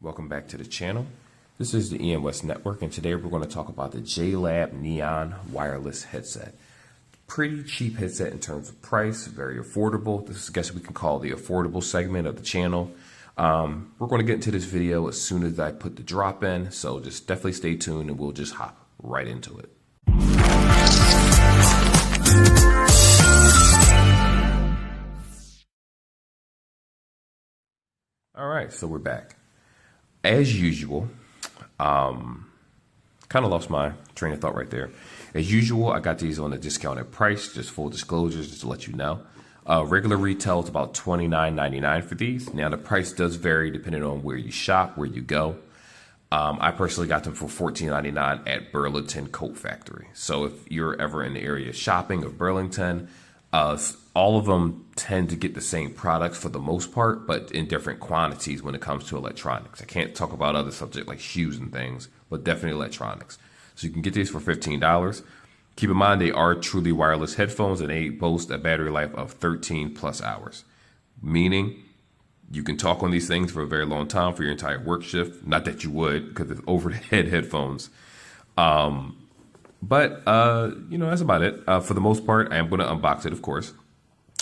Welcome back to the channel. This is the EMS Network, and today we're going to talk about the jlab Neon wireless headset. Pretty cheap headset in terms of price, very affordable. This is, I guess we can call the affordable segment of the channel. We're going to get into this video as soon as I put the drop in, so just definitely stay tuned and we'll just hop right into it. All right, so we're back. As usual, kind of lost my train of thought right there. As usual, I got these on a discounted price, just full disclosures, just to let you know. Regular retail is about $29.99 for these. Now, the price does vary depending on where you shop, where you go. I personally got them for $14.99 at Burlington Coat Factory. So if you're ever in the area shopping of Burlington, all of them tend to get the same products for the most part, but in different quantities when it comes to electronics. I can't talk about other subjects like shoes and things, but definitely electronics. So you can get these for $15. Keep in mind, they are truly wireless headphones and they boast a battery life of 13 plus hours, meaning you can talk on these things for a very long time for your entire work shift. Not that you would, because it's over the head headphones. But that's about it. For the most part, I am going to unbox it, of course.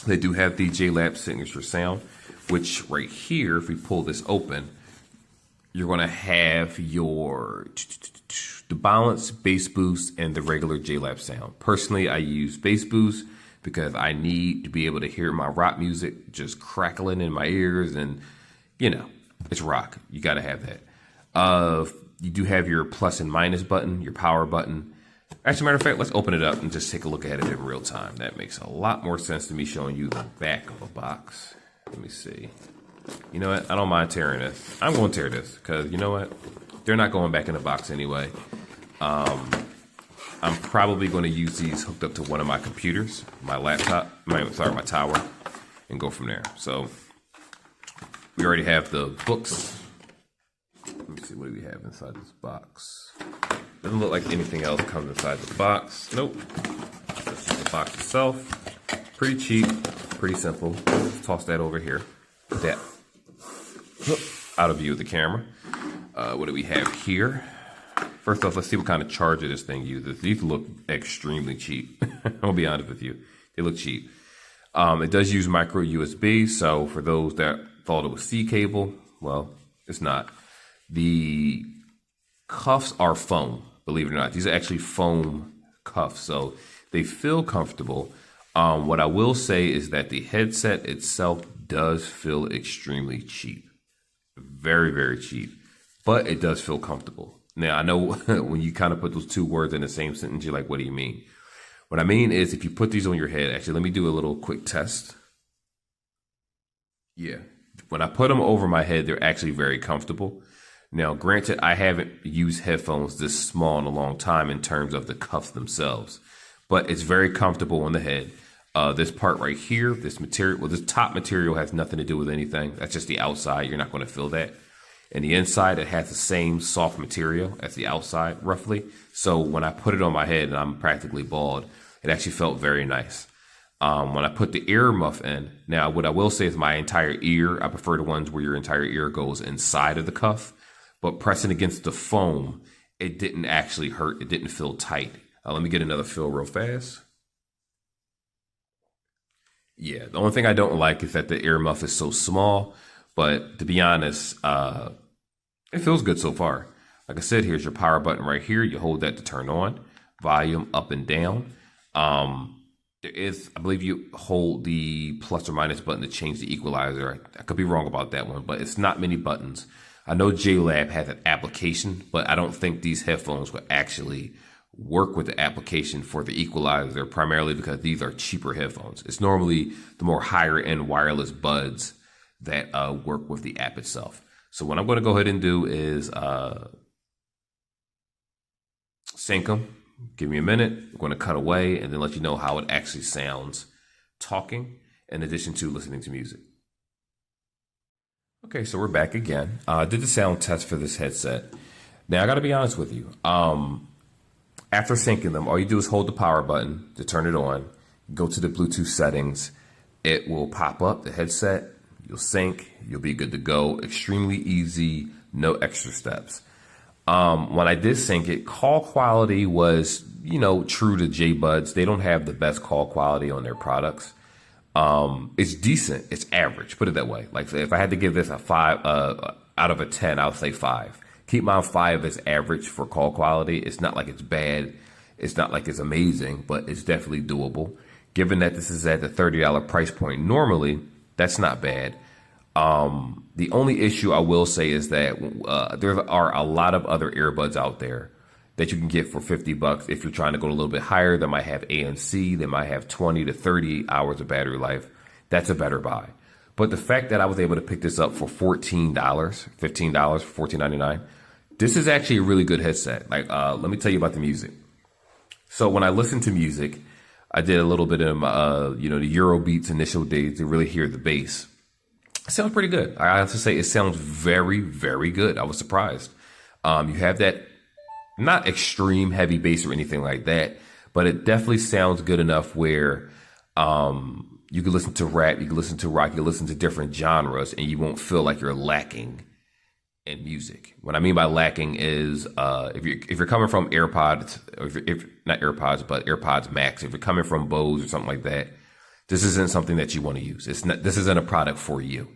They do have the jlab signature sound, which right here, if we pull this open, you're going to have the balance, bass boost, and the regular jlab sound. Personally, I use bass boost because I need to be able to hear my rock music just crackling in my ears, and it's rock. You got to have that. You do have your plus and minus button, your power button. Actually, matter of fact, let's open it up and just take a look at it in real time. That makes a lot more sense to me showing you the back of a box. Let me see. You know what? I don't mind tearing this. I'm going to tear this because you know what? They're not going back in the box anyway. I'm probably going to use these hooked up to one of my computers, my laptop, my tower, and go from there. So we already have the books. Let me see, what do we have inside this box? Doesn't look like anything else comes inside the box. Nope. This is the box itself. Pretty cheap, pretty simple. Let's toss that over here. That out of view of the camera. What do we have here? First off, let's see what kind of charger this thing uses. These look extremely cheap. I'll be honest with you. They look cheap. It does use micro USB, so for those that thought it was C cable, well, it's not. The cuffs are foam, believe it or not. These are actually foam cuffs, so they feel comfortable. What I will say is that the headset itself does feel extremely cheap. Very, very cheap. But it does feel comfortable. Now, I know when you kind of put those two words in the same sentence, you're like, what do you mean? What I mean is if you put these on your head, actually, let me do a little quick test. Yeah. When I put them over my head, they're actually very comfortable. Now, granted, I haven't used headphones this small in a long time in terms of the cuffs themselves, but it's very comfortable on the head. This part right here, this material, well, this top material has nothing to do with anything. That's just the outside. You're not going to feel that. And the inside, it has the same soft material as the outside, roughly. So when I put it on my head and I'm practically bald, it actually felt very nice. When I put the ear muff in, now what I will say is my entire ear, I prefer the ones where your entire ear goes inside of the cuff. But pressing against the foam, it didn't actually hurt. It didn't feel tight. Let me get another feel real fast. Yeah, the only thing I don't like is that the ear muff is so small. But to be honest, it feels good so far. Like I said, here's your power button right here. You hold that to turn on. Volume up and down. There is, I believe you hold the plus or minus button to change the equalizer. I could be wrong about that one, but it's not many buttons. I know jlab has an application, but I don't think these headphones will actually work with the application for the equalizer, primarily because these are cheaper headphones. It's normally the more higher end wireless buds that work with the app itself. So what I'm going to go ahead and do is sync them. Give me a minute. I'm going to cut away and then let you know how it actually sounds talking in addition to listening to music. Okay, so we're back again. I did the sound test for this headset. Now, I got to be honest with you. After syncing them, all you do is hold the power button to turn it on. Go to the Bluetooth settings. It will pop up, the headset. You'll sync. You'll be good to go. Extremely easy no extra steps. When I did sync it, call quality was, true to JBuds. They don't have the best call quality on their products. It's decent. It's average. Put it that way. Like if I had to give this a 5 out of a 10, I would say 5. Keep my 5 as average for call quality. It's not like it's bad. It's not like it's amazing, but it's definitely doable. Given that this is at the $30 price point, normally that's not bad. The only issue I will say is that there are a lot of other earbuds out there that you can get for $50. If you're trying to go a little bit higher, they might have ANC, they might have 20 to 30 hours of battery life. That's a better buy. But the fact that I was able to pick this up for $14, $15, $14.99, this is actually a really good headset. Like, let me tell you about the music. So when I listen to music, I did a little bit of, the Euro beats initial days to really hear the bass. It sounds pretty good. I have to say it sounds very, very good. I was surprised. You have that not extreme heavy bass or anything like that, but it definitely sounds good enough where you can listen to rap, you can listen to rock, you can listen to different genres, and you won't feel like you're lacking in music. What I mean by lacking is if you're coming from AirPods, or if not AirPods, but AirPods Max, if you're coming from Bose or something like that, this isn't something that you want to use. This isn't a product for you.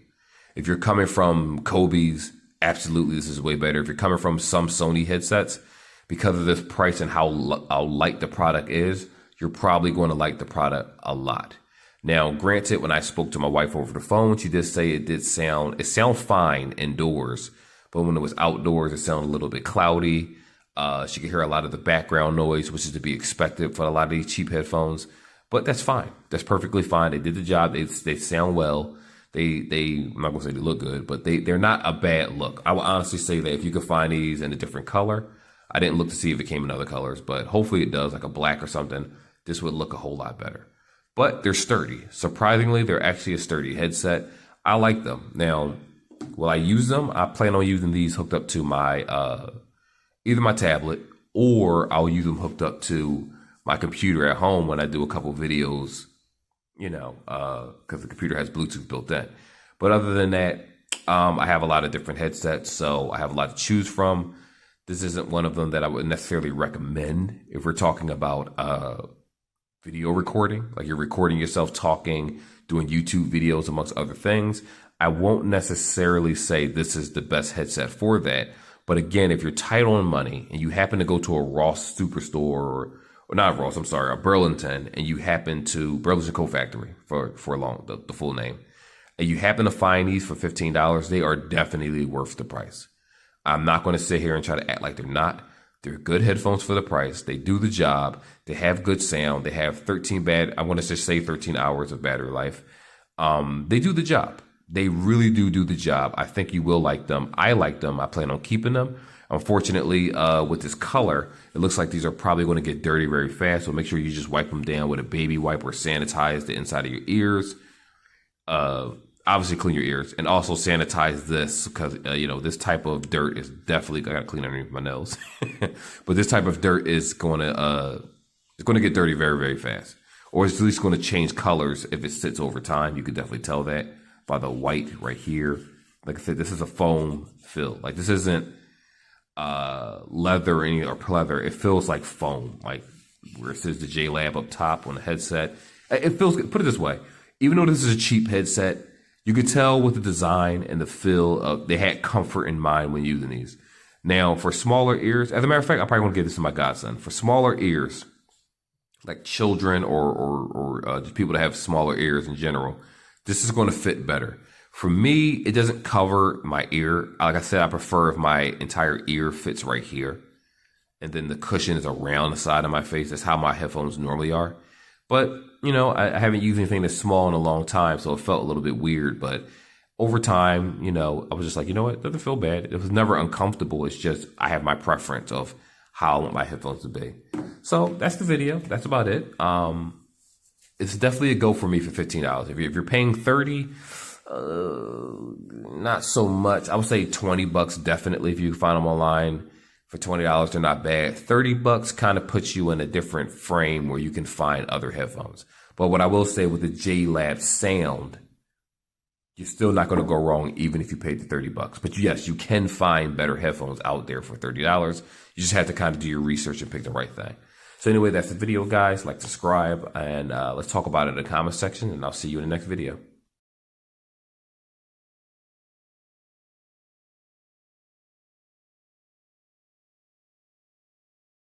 If you're coming from Kobe's, absolutely this is way better. If you're coming from some Sony headsets, because of this price and how light the product is, you're probably going to like the product a lot. Now, granted, when I spoke to my wife over the phone, she did say it sound fine indoors, but when it was outdoors, it sounded a little bit cloudy. She could hear a lot of the background noise, which is to be expected for a lot of these cheap headphones. But that's fine. That's perfectly fine. They did the job. They sound well. I'm not gonna say they look good, but they're not a bad look. I will honestly say that if you could find these in a different color, I didn't look to see if it came in other colors, but hopefully it does, like a black or something. This would look a whole lot better. But they're sturdy. Surprisingly, they're actually a sturdy headset. I like them. Now, will I use them? I plan on using these hooked up to my either my tablet, or I'll use them hooked up to my computer at home when I do a couple videos, because the computer has Bluetooth built in. But other than that, I have a lot of different headsets, so I have a lot to choose from. This isn't one of them that I would necessarily recommend if we're talking about video recording, like you're recording yourself talking, doing YouTube videos, amongst other things. I won't necessarily say this is the best headset for that. But again, if you're tight on money and you happen to go to a Ross Superstore, or not Ross, I'm sorry, a Burlington, and you happen to, Burlington Coat Factory for the full name, and you happen to find these for $15, they are definitely worth the price. I'm not going to sit here and try to act like they're not. They're good headphones for the price. They do the job. They have good sound. They have 13 hours of battery life. They do the job. They really do the job. I think you will like them. I like them. I plan on keeping them. Unfortunately, with this color, it looks like these are probably going to get dirty very fast. So make sure you just wipe them down with a baby wipe or sanitize the inside of your ears. Obviously clean your ears and also sanitize this because, this type of dirt is definitely, I got to clean underneath my nails, but this type of dirt is going to get dirty very, very fast, or it's at least going to change colors if it sits over time. You can definitely tell that by the white right here. Like I said, this is a foam fill. Like this isn't leather or pleather. It feels like foam, like where it says the JLab up top on the headset. It feels good. Put it this way. Even though this is a cheap headset, you could tell with the design and the feel they had comfort in mind when using these. Now, for smaller ears, as a matter of fact, I probably want to give this to my godson. For smaller ears, like children or just people that have smaller ears in general, this is going to fit better. For me, it doesn't cover my ear. Like I said, I prefer if my entire ear fits right here, and then the cushion is around the side of my face. That's how my headphones normally are. But, I haven't used anything that's small in a long time, so it felt a little bit weird. But over time, I was just like, you know what? It doesn't feel bad. It was never uncomfortable. It's just I have my preference of how I want my headphones to be. So that's the video. That's about it. It's definitely a go for me for $15. If you're paying $30, not so much. I would say $20 definitely if you find them online. For $20, they're not bad. $30 kind of puts you in a different frame where you can find other headphones. But what I will say with the JLab sound, you're still not going to go wrong even if you paid the 30 bucks. But yes, you can find better headphones out there for $30. You just have to kind of do your research and pick the right thing. So anyway, that's the video, guys. Like, subscribe, and let's talk about it in the comment section, and I'll see you in the next video.